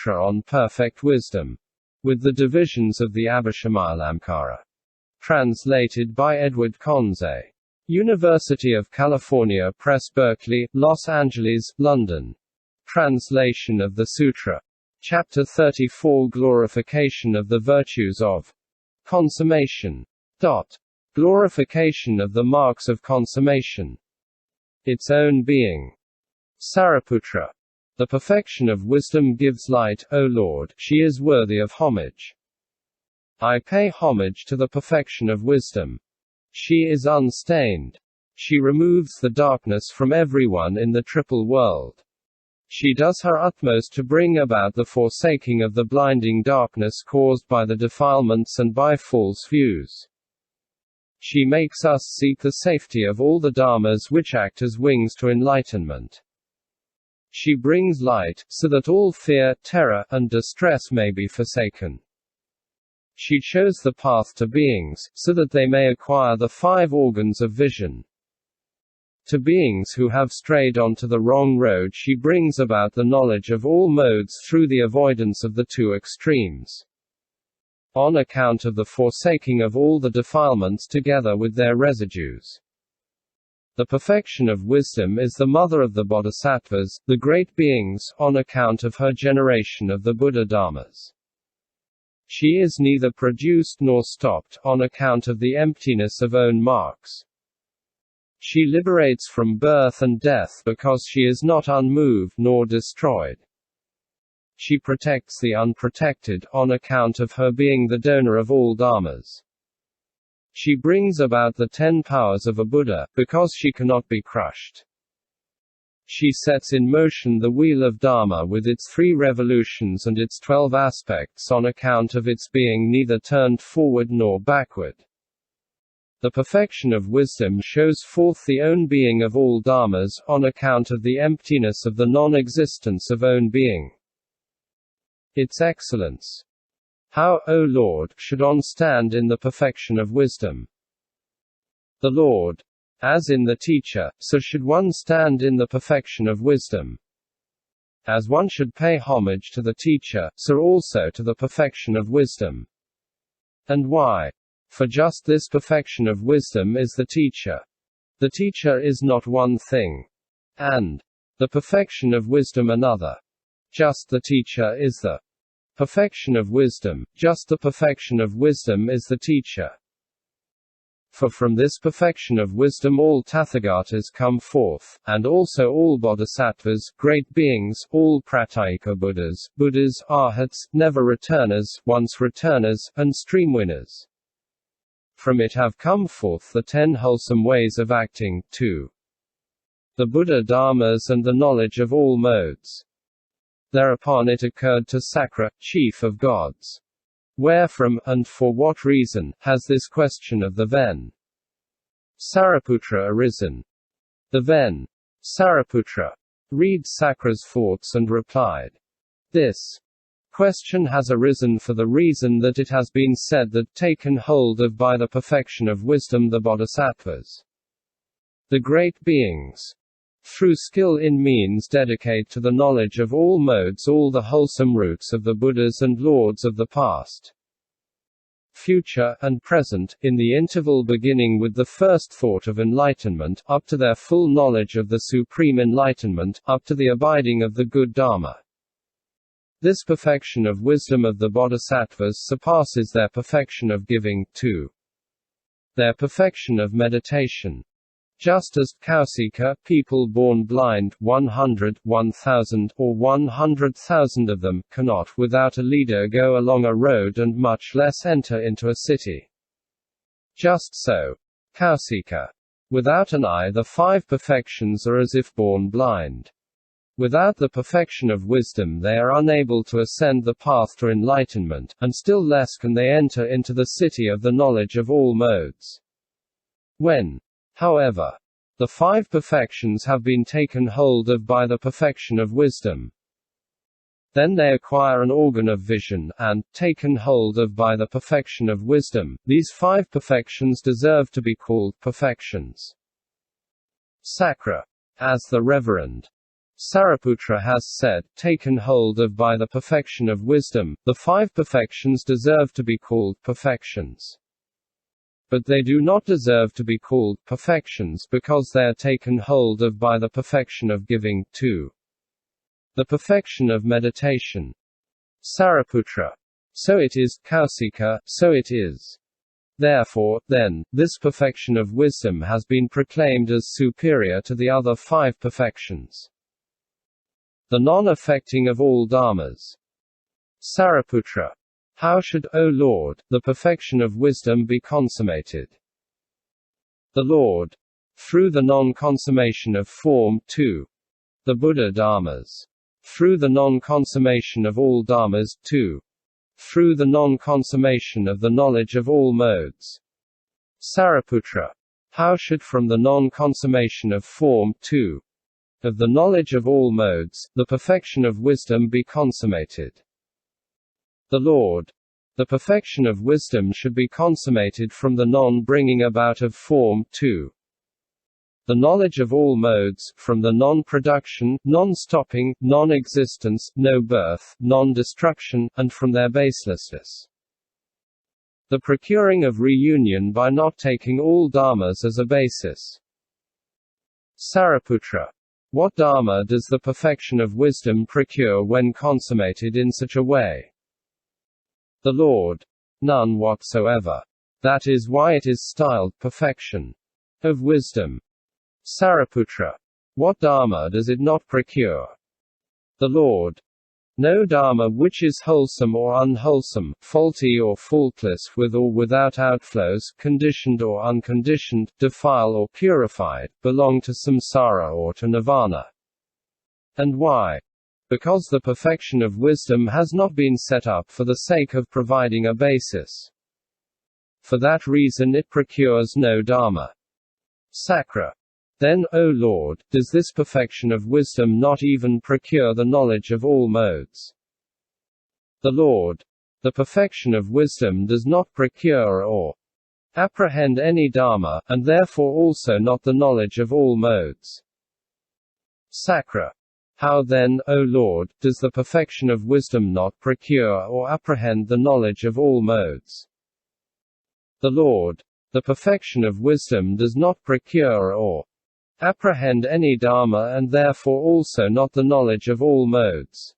Sutra on Perfect Wisdom, with the divisions of the Abhisamalamkara. Translated by Edward Conze. University of California Press, Berkeley, Los Angeles, London. Translation of the Sutra. Chapter 34, Glorification of the Virtues of Consummation. Glorification of the marks of consummation. Its own being. Sariputra. The perfection of wisdom gives light, O Lord, she is worthy of homage. I pay homage to the perfection of wisdom. She is unstained. She removes the darkness from everyone in the triple world. She does her utmost to bring about the forsaking of the blinding darkness caused by the defilements and by false views. She makes us seek the safety of all the dharmas which act as wings to enlightenment. She brings light, so that all fear, terror, and distress may be forsaken. She shows the path to beings, so that they may acquire the 5 organs of vision. To beings who have strayed onto the wrong road she brings about the knowledge of all modes through the avoidance of the 2 extremes. On account of the forsaking of all the defilements together with their residues. The perfection of wisdom is the mother of the bodhisattvas, the great beings, on account of her generation of the buddhadharmas. She is neither produced nor stopped, on account of the emptiness of own marks. She liberates from birth and death because she is not unmoved nor destroyed. She protects the unprotected, on account of her being the donor of all dharmas. She brings about the 10 powers of a Buddha, because she cannot be crushed. She sets in motion the wheel of Dharma with its 3 revolutions and its 12 aspects on account of its being neither turned forward nor backward. The perfection of wisdom shows forth the own being of all dharmas, on account of the emptiness of the non-existence of own being. Its excellence. How, O Lord, should one stand in the perfection of wisdom? The Lord. As in the teacher, so should one stand in the perfection of wisdom. As one should pay homage to the teacher, so also to the perfection of wisdom. And why? For just this perfection of wisdom is the teacher. The teacher is not one thing. And the perfection of wisdom another. Just the teacher is the perfection of wisdom, just the perfection of wisdom is the teacher. For from this perfection of wisdom all Tathagatas come forth, and also all bodhisattvas, great beings, all pratyeka Buddhas, Buddhas, Arhats, never returners, once returners, and streamwinners. From it have come forth the 10 wholesome ways of acting, too. The Buddha-dharmas and the knowledge of all modes. Thereupon it occurred to Sakra, chief of gods. Wherefrom, and for what reason, has this question of the Ven Sariputra arisen? The Ven Sariputra read Sakra's thoughts and replied. This question has arisen for the reason that it has been said that taken hold of by the perfection of wisdom the bodhisattvas, the great beings, through skill in means dedicate to the knowledge of all modes all the wholesome roots of the Buddhas and Lords of the past, future, and present, in the interval beginning with the first thought of enlightenment, up to their full knowledge of the supreme enlightenment, up to the abiding of the good Dharma. This perfection of wisdom of the bodhisattvas surpasses their perfection of giving, too. Their perfection of meditation. Just as Kausika, people born blind, 100, 1,000, or 100,000 of them, cannot without a leader go along a road and much less enter into a city. Just so, Kausika. Without an eye the 5 perfections are as if born blind. Without the perfection of wisdom they are unable to ascend the path to enlightenment, and still less can they enter into the city of the knowledge of all modes. When, however, the 5 perfections have been taken hold of by the perfection of wisdom, then they acquire an organ of vision, and, taken hold of by the perfection of wisdom, these 5 perfections deserve to be called perfections. Sakra. As the Reverend Sariputra has said, taken hold of by the perfection of wisdom, the 5 perfections deserve to be called perfections. But they do not deserve to be called perfections because they are taken hold of by the perfection of giving, too. The perfection of meditation. Sariputra. So it is, Kausika, so it is. Therefore, then, this perfection of wisdom has been proclaimed as superior to the other 5 perfections. The non-affecting of all dharmas. Sariputra. How should, O Lord, the perfection of wisdom be consummated? The Lord. Through the non-consummation of form, too. The buddhadharmas. Through the non-consummation of all dharmas, too. Through the non-consummation of the knowledge of all modes. Sariputra. How should from the non-consummation of form, too, of the knowledge of all modes, the perfection of wisdom be consummated? The Lord. The perfection of wisdom should be consummated from the non-bringing about of form, too. The knowledge of all modes, from the non-production, non-stopping, non-existence, no birth, non-destruction, and from their baselessness. The procuring of reunion by not taking all dharmas as a basis. Sariputra. What dharma does the perfection of wisdom procure when consummated in such a way? The Lord. None whatsoever. That is why it is styled perfection of wisdom. Sariputra. What dharma does it not procure? The Lord. No dharma which is wholesome or unwholesome, faulty or faultless, with or without outflows, conditioned or unconditioned, defiled or purified, belong to samsara or to nirvana. And why? Because the perfection of wisdom has not been set up for the sake of providing a basis. For that reason it procures no dharma. Sakra. Then, O Lord, does this perfection of wisdom not even procure the knowledge of all modes? The Lord. The perfection of wisdom does not procure or apprehend any dharma, and therefore also not the knowledge of all modes. Sakra. How then, O Lord, does the perfection of wisdom not procure or apprehend the knowledge of all modes? The Lord. The perfection of wisdom does not procure or apprehend any dharma, and therefore also not the knowledge of all modes.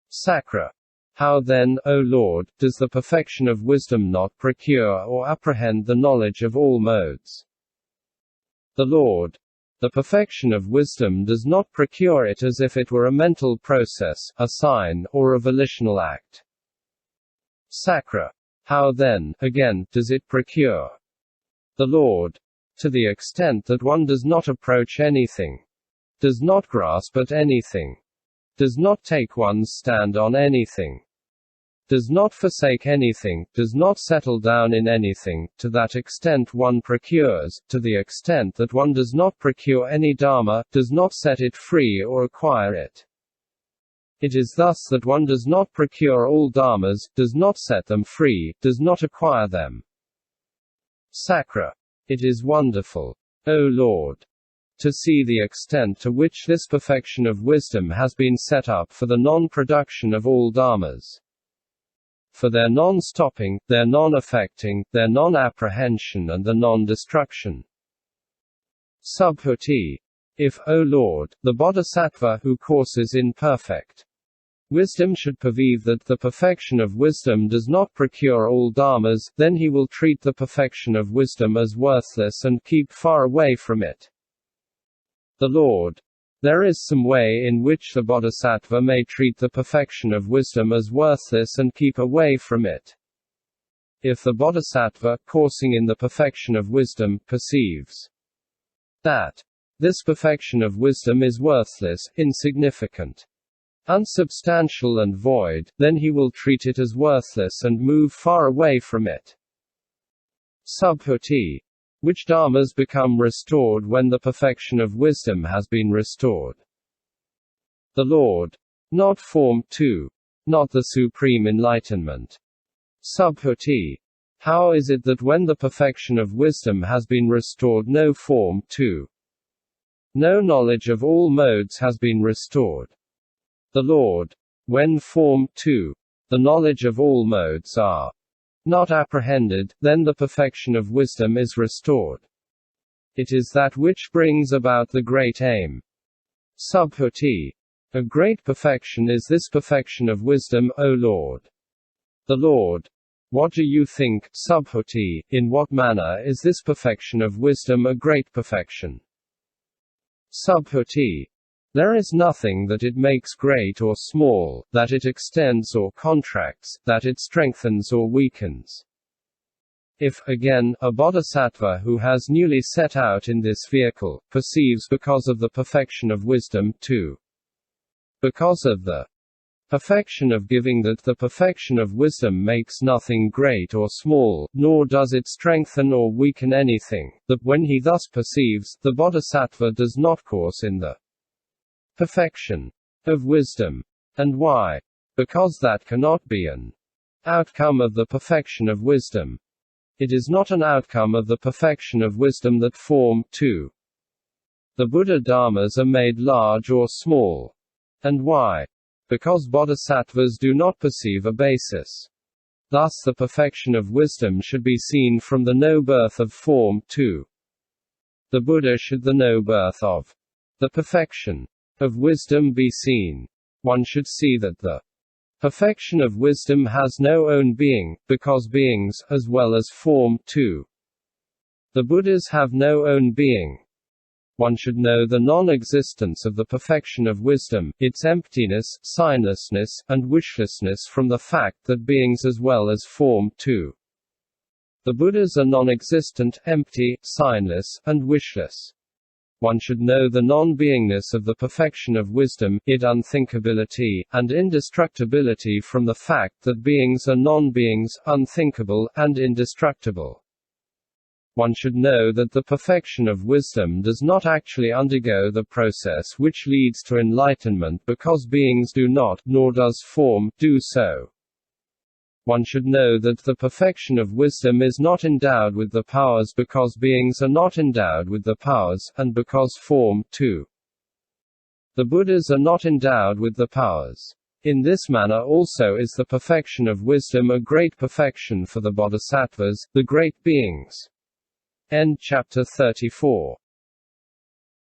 Sakra. How then, O Lord, does the perfection of wisdom not procure or apprehend the knowledge of all modes? The Lord. The perfection of wisdom does not procure it as if it were a mental process, a sign, or a volitional act. Sakra. How then, again, does it procure? The Lord. To the extent that one does not approach anything, does not grasp at anything, does not take one's stand on anything, does not forsake anything, does not settle down in anything, to that extent one procures, to the extent that one does not procure any dharma, does not set it free or acquire it. It is thus that one does not procure all dharmas, does not set them free, does not acquire them. Sakra. It is wonderful, O Lord, to see the extent to which this perfection of wisdom has been set up for the non-production of all dharmas, for their non-stopping, their non-affecting, their non-apprehension and the non-destruction. Subhuti. If, O Lord, the bodhisattva who courses in perfect wisdom should perceive that the perfection of wisdom does not procure all dharmas, then he will treat the perfection of wisdom as worthless and keep far away from it. The Lord. There is some way in which the bodhisattva may treat the perfection of wisdom as worthless and keep away from it. If the bodhisattva, coursing in the perfection of wisdom, perceives that this perfection of wisdom is worthless, insignificant, unsubstantial and void, then he will treat it as worthless and move far away from it. Subhuti. Which dharmas become restored when the perfection of wisdom has been restored? The Lord. Not form 2. Not the supreme enlightenment. Subhuti. How is it that when the perfection of wisdom has been restored no form 2, no knowledge of all modes has been restored. The Lord. When Form 2. The knowledge of all modes are not apprehended, then the perfection of wisdom is restored. It is that which brings about the great aim. Subhuti. A great perfection is this perfection of wisdom, O Lord. The Lord. What do you think, Subhuti, in what manner is this perfection of wisdom a great perfection? Subhuti. There is nothing that it makes great or small, that it extends or contracts, that it strengthens or weakens. If, again, a bodhisattva who has newly set out in this vehicle, perceives because of the perfection of wisdom, too, because of the perfection of giving, that the perfection of wisdom makes nothing great or small, nor does it strengthen or weaken anything, that when he thus perceives, the bodhisattva does not course in the perfection of wisdom. And why? Because that cannot be an outcome of the perfection of wisdom. It is not an outcome of the perfection of wisdom that Form 2. The buddhadharmas are made large or small. And why? Because bodhisattvas do not perceive a basis. Thus the perfection of wisdom should be seen from the no-birth of Form 2. The Buddha should the no-birth of the perfection of wisdom be seen. One should see that the perfection of wisdom has no own being, because beings, as well as Form 2. The Buddhas have no own being. One should know the non-existence of the perfection of wisdom, its emptiness, signlessness, and wishlessness from the fact that beings as well as Form 2. The Buddhas are non-existent, empty, signless, and wishless. One should know the non-beingness of the perfection of wisdom, id unthinkability, and indestructibility from the fact that beings are non-beings, unthinkable, and indestructible. One should know that the perfection of wisdom does not actually undergo the process which leads to enlightenment because beings do not, nor does Form, do so. One should know that the perfection of wisdom is not endowed with the powers because beings are not endowed with the powers, and because Form 2. The Buddhas are not endowed with the powers. In this manner also is the perfection of wisdom a great perfection for the bodhisattvas, the great beings. End chapter 34.